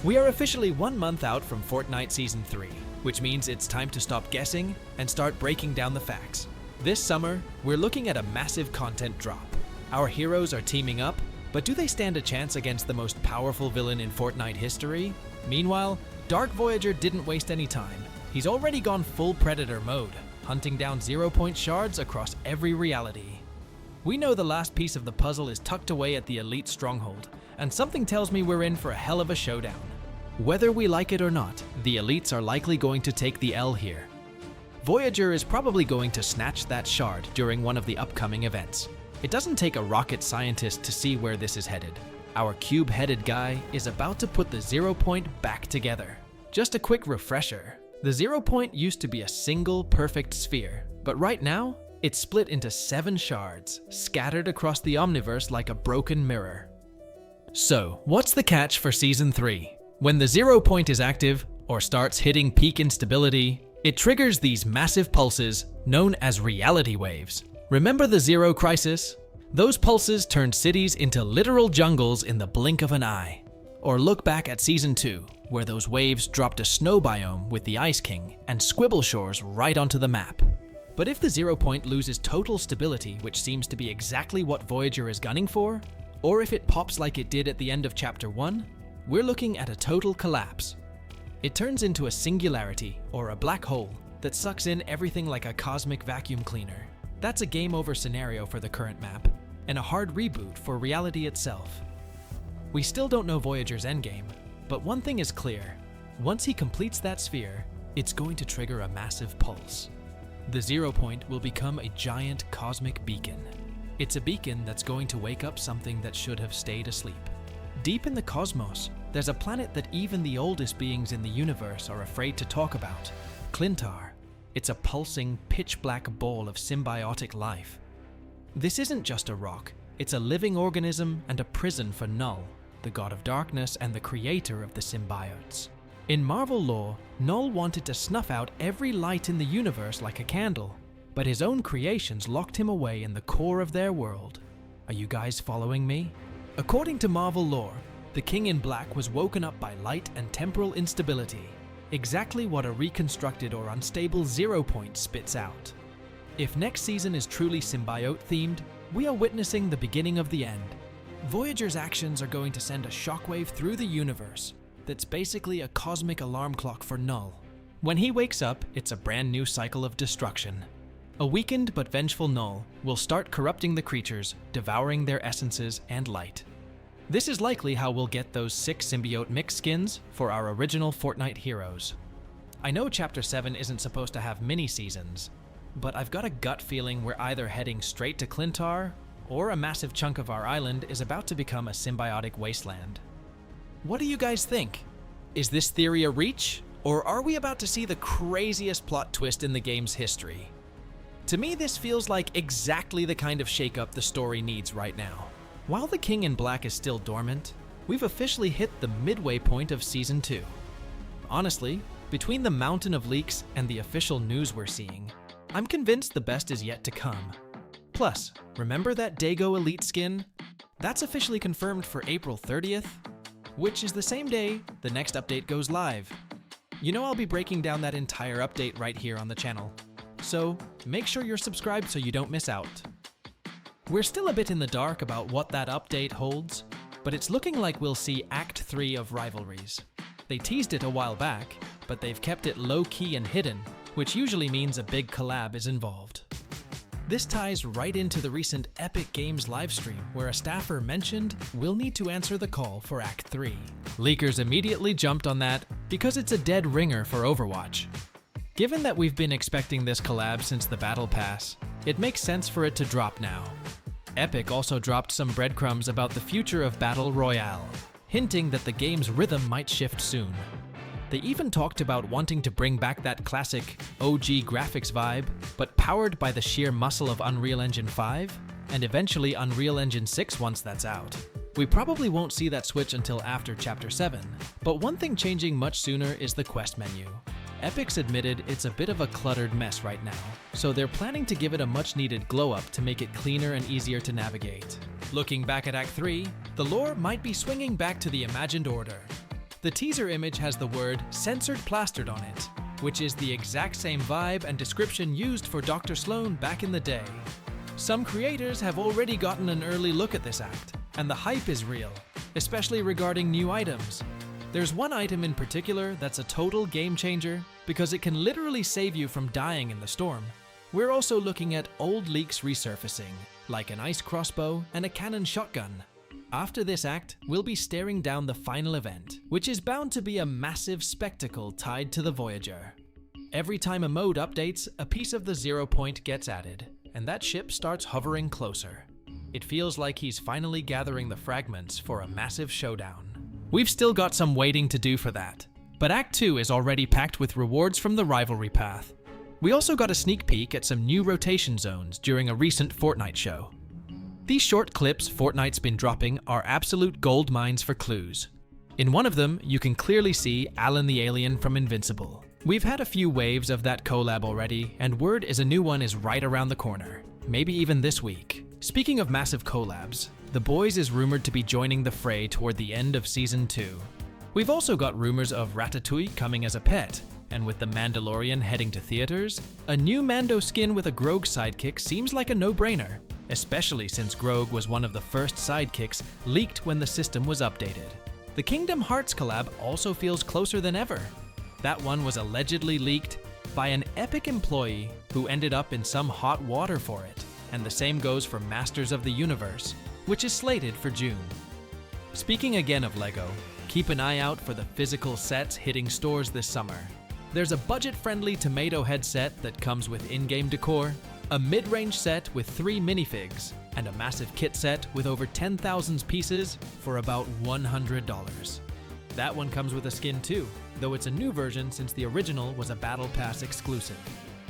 We are officially 1 month out from Fortnite Season 3, which means it's time to stop guessing and start breaking down the facts. This summer, we're looking at a massive content drop. Our heroes are teaming up, but do they stand a chance against the most powerful villain in Fortnite history? Meanwhile, Dark Voyager didn't waste any time. He's already gone full Predator mode, hunting down 0-point shards across every reality. We know the last piece of the puzzle is tucked away at the elite stronghold, and something tells me we're in for a hell of a showdown. Whether we like it or not, the elites are likely going to take the L here. Voyager is probably going to snatch that shard during one of the upcoming events. It doesn't take a rocket scientist to see where this is headed. Our cube-headed guy is about to put the 0-point back together. Just a quick refresher. The 0-point used to be a single perfect sphere, but right now, it's split into 7 shards, scattered across the omniverse like a broken mirror. So, what's the catch for Season 3? When the 0-point is active, or starts hitting peak instability, it triggers these massive pulses known as reality waves. Remember the Zero Crisis? Those pulses turned cities into literal jungles in the blink of an eye. Or look back at Season 2, where those waves dropped a snow biome with the Ice King and Squibble Shores right onto the map. But if the 0-point loses total stability, which seems to be exactly what Voyager is gunning for, or if it pops like it did at the end of Chapter 1, we're looking at a total collapse. It turns into a singularity, or a black hole, that sucks in everything like a cosmic vacuum cleaner. That's a game over scenario for the current map, and a hard reboot for reality itself. We still don't know Voyager's endgame, but one thing is clear. Once he completes that sphere, it's going to trigger a massive pulse. The 0-point will become a giant cosmic beacon. It's a beacon that's going to wake up something that should have stayed asleep. Deep in the cosmos, there's a planet that even the oldest beings in the universe are afraid to talk about, Klyntar. It's a pulsing, pitch-black ball of symbiotic life. This isn't just a rock, it's a living organism and a prison for Knull, the god of darkness and the creator of the symbiotes. In Marvel lore, Knull wanted to snuff out every light in the universe like a candle, but his own creations locked him away in the core of their world. Are you guys following me? According to Marvel lore, the King in Black was woken up by light and temporal instability, exactly what a reconstructed or unstable 0-point spits out. If next season is truly symbiote-themed, we are witnessing the beginning of the end. Voyager's actions are going to send a shockwave through the universe that's basically a cosmic alarm clock for Knull. When he wakes up, it's a brand new cycle of destruction. A weakened but vengeful Knull will start corrupting the creatures, devouring their essences and light. This is likely how we'll get those 6 symbiote mix skins for our original Fortnite heroes. I know Chapter 7 isn't supposed to have mini-seasons, but I've got a gut feeling we're either heading straight to Klyntar, or a massive chunk of our island is about to become a symbiotic wasteland. What do you guys think? Is this theory a reach, or are we about to see the craziest plot twist in the game's history? To me, this feels like exactly the kind of shakeup the story needs right now. While the King in Black is still dormant, we've officially hit the midway point of Season 2. Honestly, between the mountain of leaks and the official news we're seeing, I'm convinced the best is yet to come. Plus, remember that Dago Elite skin? That's officially confirmed for April 30th, which is the same day the next update goes live. You know I'll be breaking down that entire update right here on the channel, so make sure you're subscribed so you don't miss out. We're still a bit in the dark about what that update holds, but it's looking like we'll see Act 3 of Rivalries. They teased it a while back, but they've kept it low-key and hidden, which usually means a big collab is involved. This ties right into the recent Epic Games livestream where a staffer mentioned we'll need to answer the call for Act 3. Leakers immediately jumped on that because it's a dead ringer for Overwatch. Given that we've been expecting this collab since the Battle Pass, it makes sense for it to drop now. Epic also dropped some breadcrumbs about the future of Battle Royale, hinting that the game's rhythm might shift soon. They even talked about wanting to bring back that classic OG graphics vibe, but powered by the sheer muscle of Unreal Engine 5, and eventually Unreal Engine 6 once that's out. We probably won't see that switch until after Chapter 7, but one thing changing much sooner is the quest menu. Epic's admitted it's a bit of a cluttered mess right now, so they're planning to give it a much-needed glow-up to make it cleaner and easier to navigate. Looking back at Act 3, the lore might be swinging back to the imagined order. The teaser image has the word "censored" plastered on it, which is the exact same vibe and description used for Dr. Sloan back in the day. Some creators have already gotten an early look at this act, and the hype is real, especially regarding new items. There's one item in particular that's a total game changer because it can literally save you from dying in the storm. We're also looking at old leaks resurfacing, like an ice crossbow and a cannon shotgun. After this act, we'll be staring down the final event, which is bound to be a massive spectacle tied to the Voyager. Every time a mode updates, a piece of the 0 point gets added, and that ship starts hovering closer. It feels like he's finally gathering the fragments for a massive showdown. We've still got some waiting to do for that, but Act 2 is already packed with rewards from the rivalry path. We also got a sneak peek at some new rotation zones during a recent Fortnite show. These short clips Fortnite's been dropping are absolute gold mines for clues. In one of them, you can clearly see Alan the alien from Invincible. We've had a few waves of that collab already, and word is a new one is right around the corner, maybe even this week. Speaking of massive collabs, The Boys is rumored to be joining the fray toward the end of Season 2. We've also got rumors of Ratatouille coming as a pet, and with The Mandalorian heading to theaters, a new Mando skin with a Grogue sidekick seems like a no-brainer, especially since Grogue was one of the first sidekicks leaked when the system was updated. The Kingdom Hearts collab also feels closer than ever. That one was allegedly leaked by an Epic employee who ended up in some hot water for it, and the same goes for Masters of the Universe, which is slated for June. Speaking again of LEGO, keep an eye out for the physical sets hitting stores this summer. There's a budget-friendly tomato head set that comes with in-game decor, a mid-range set with 3 minifigs, and a massive kit set with over 10,000 pieces for about $100. That one comes with a skin too, though it's a new version since the original was a Battle Pass exclusive.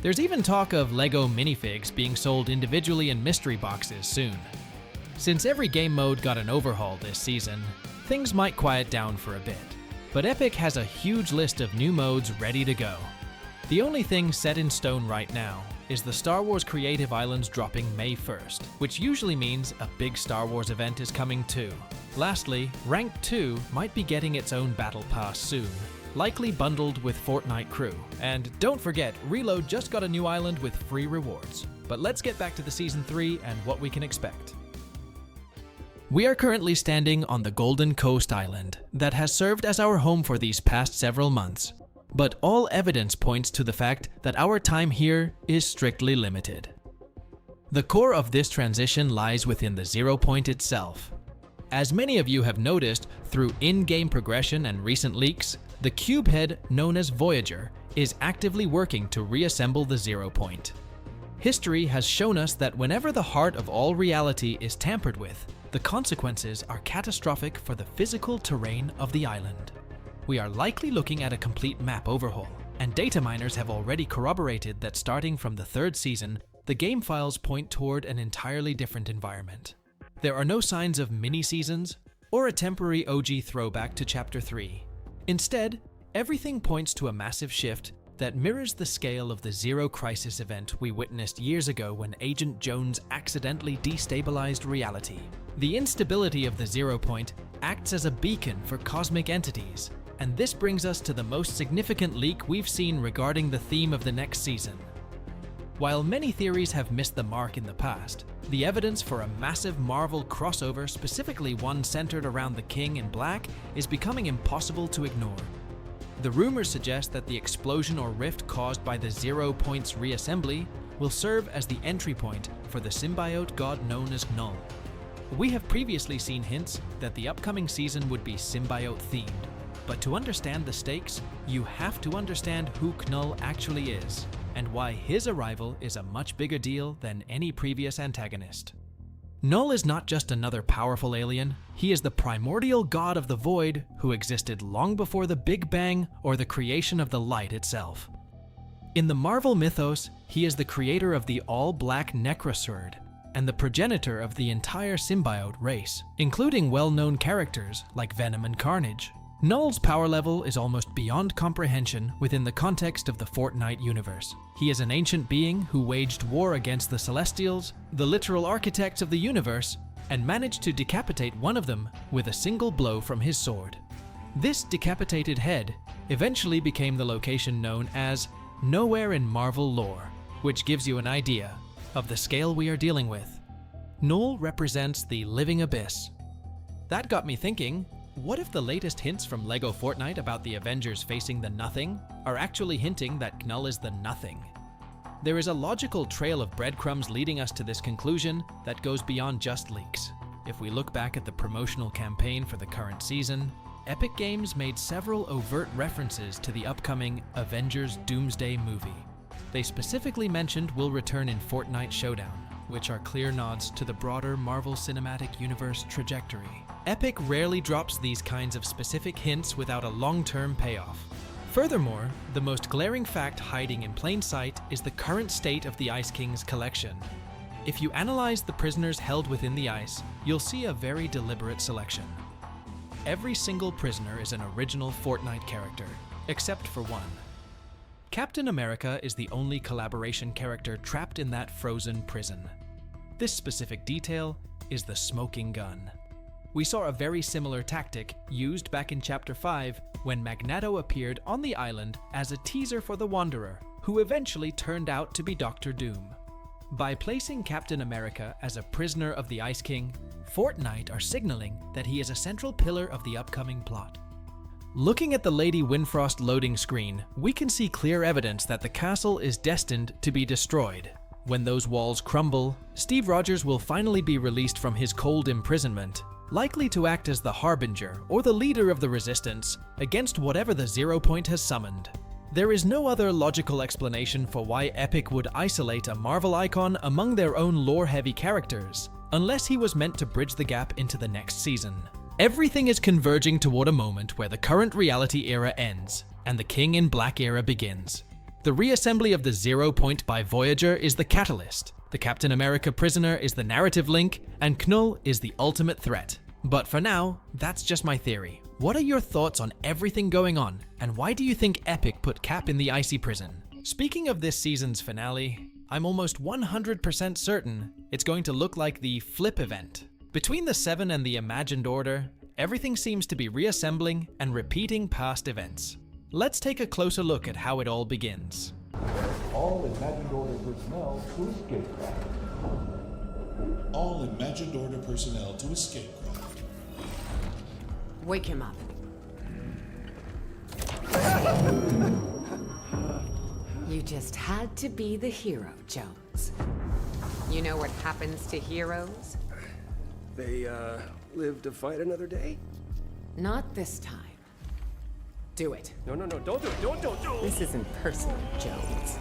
There's even talk of LEGO minifigs being sold individually in mystery boxes soon. Since every game mode got an overhaul this season, things might quiet down for a bit. But Epic has a huge list of new modes ready to go. The only thing set in stone right now is the Star Wars Creative Islands dropping May 1st, which usually means a big Star Wars event is coming too. Lastly, Ranked 2 might be getting its own Battle Pass soon, likely bundled with Fortnite Crew. And don't forget, Reload just got a new island with free rewards. But let's get back to the Season 3 and what we can expect. We are currently standing on the Golden Coast Island that has served as our home for these past several months. But all evidence points to the fact that our time here is strictly limited. The core of this transition lies within the 0 point itself. As many of you have noticed through in-game progression and recent leaks, the cube head known as Voyager is actively working to reassemble the 0 point. History has shown us that whenever the heart of all reality is tampered with, the consequences are catastrophic for the physical terrain of the island. We are likely looking at a complete map overhaul, and data miners have already corroborated that starting from the 3rd season, the game files point toward an entirely different environment. There are no signs of mini-seasons or a temporary OG throwback to Chapter 3. Instead, everything points to a massive shift that mirrors the scale of the Zero Crisis event we witnessed years ago when Agent Jones accidentally destabilized reality. The instability of the 0 point acts as a beacon for cosmic entities, and this brings us to the most significant leak we've seen regarding the theme of the next season. While many theories have missed the mark in the past, the evidence for a massive Marvel crossover, specifically one centered around the King in Black, is becoming impossible to ignore. The rumors suggest that the explosion or rift caused by the 0 point's reassembly will serve as the entry point for the symbiote god known as Knull. We have previously seen hints that the upcoming season would be symbiote-themed, but to understand the stakes, you have to understand who Knull actually is, and why his arrival is a much bigger deal than any previous antagonist. Knull is not just another powerful alien, he is the primordial god of the void who existed long before the Big Bang or the creation of the light itself. In the Marvel mythos, he is the creator of the all-black Necrosword and the progenitor of the entire symbiote race, including well-known characters like Venom and Carnage. Knull's power level is almost beyond comprehension within the context of the Fortnite universe. He is an ancient being who waged war against the Celestials, the literal architects of the universe, and managed to decapitate one of them with a single blow from his sword. This decapitated head eventually became the location known as Nowhere in Marvel lore, which gives you an idea of the scale we are dealing with. Knull represents the living abyss. That got me thinking, what if the latest hints from LEGO Fortnite about the Avengers facing the Nothing are actually hinting that Knull is the Nothing? There is a logical trail of breadcrumbs leading us to this conclusion that goes beyond just leaks. If we look back at the promotional campaign for the current season, Epic Games made several overt references to the upcoming Avengers Doomsday movie. They specifically mentioned will return in Fortnite Showdown, which are clear nods to the broader Marvel Cinematic Universe trajectory. Epic rarely drops these kinds of specific hints without a long-term payoff. Furthermore, the most glaring fact hiding in plain sight is the current state of the Ice King's collection. If you analyze the prisoners held within the ice, you'll see a very deliberate selection. Every single prisoner is an original Fortnite character, except for one. Captain America is the only collaboration character trapped in that frozen prison. This specific detail is the smoking gun. We saw a very similar tactic used back in Chapter 5 when Magneto appeared on the island as a teaser for the Wanderer, who eventually turned out to be Doctor Doom. By placing Captain America as a prisoner of the Ice King, Fortnite are signaling that he is a central pillar of the upcoming plot. Looking at the Lady Winfrost loading screen, we can see clear evidence that the castle is destined to be destroyed. When those walls crumble, Steve Rogers will finally be released from his cold imprisonment, likely to act as the harbinger or the leader of the resistance against whatever the Zero Point has summoned. There is no other logical explanation for why Epic would isolate a Marvel icon among their own lore-heavy characters, unless he was meant to bridge the gap into the next season. Everything is converging toward a moment where the current reality era ends, and the King in Black era begins. The reassembly of the Zero Point by Voyager is the catalyst, the Captain America prisoner is the narrative link, and Knull is the ultimate threat. But for now, that's just my theory. What are your thoughts on everything going on, and why do you think Epic put Cap in the icy prison? Speaking of this season's finale, I'm almost 100% certain it's going to look like the Flip event. Between the Seven and the Imagined Order, everything seems to be reassembling and repeating past events. Let's take a closer look at how it all begins. All Imagined Order personnel to escape craft. All Imagined Order personnel to escape craft. Wake him up. You just had to be the hero, Jones. You know what happens to heroes? They, live to fight another day? Not this time. Do it. No, don't do it, don't do it! This isn't personal, Jones.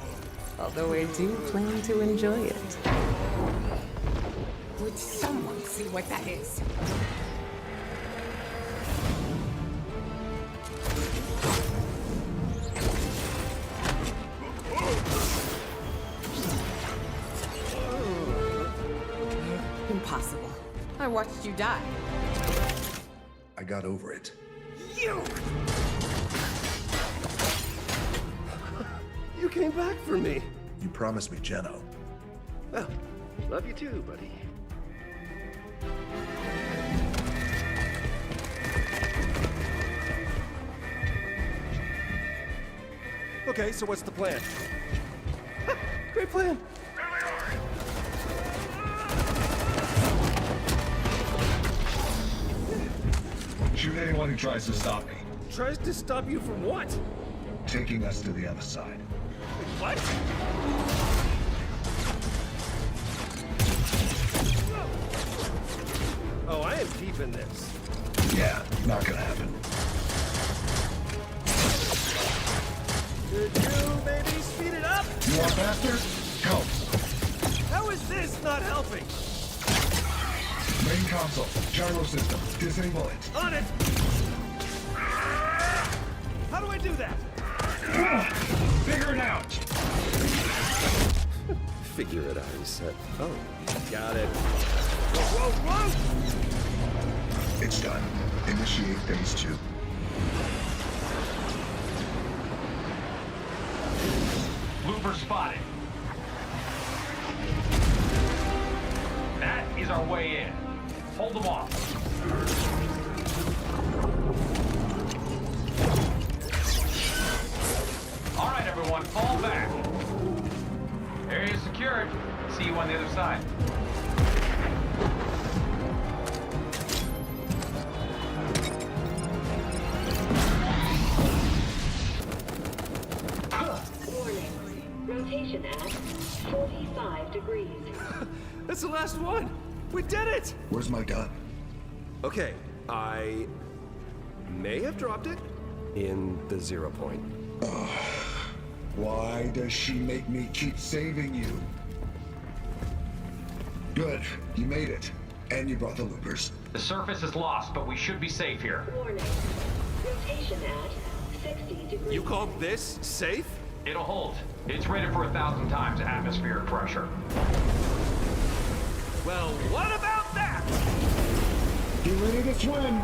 Although I do plan to enjoy it. Would someone see what that is? Impossible. I watched you die. I got over it. You came back for me. You promised me Jeno. Well, love you too, buddy. Okay, so what's the plan? Great plan. Shoot anyone who tries to stop me. Tries to stop you from what? Taking us to the other side. What? Oh, I am deep in this. Yeah, not gonna happen. Could you maybe speed it up? You want faster? Help. How is this not helping? Main console, gyro system, disable it. On it! How do I do that? Figure it out. Figure it out, he said. Oh, got it. Whoa, whoa, whoa! It's done. Initiate phase 2. Looper spotted. That is our way in. Hold them off. Everyone fall back. Area secured. See you on the other side. Warning. Rotation at 45 degrees. That's the last one! We did it! Where's my gun? Okay, I may have dropped it in the 0 point. Why does she make me keep saving you? Good, you made it. And you brought the loopers. The surface is lost, but we should be safe here. Warning. Rotation at 60 degrees. You call this safe? It'll hold. It's rated for 1,000 times atmospheric pressure. Well, what about that? Get ready to swim!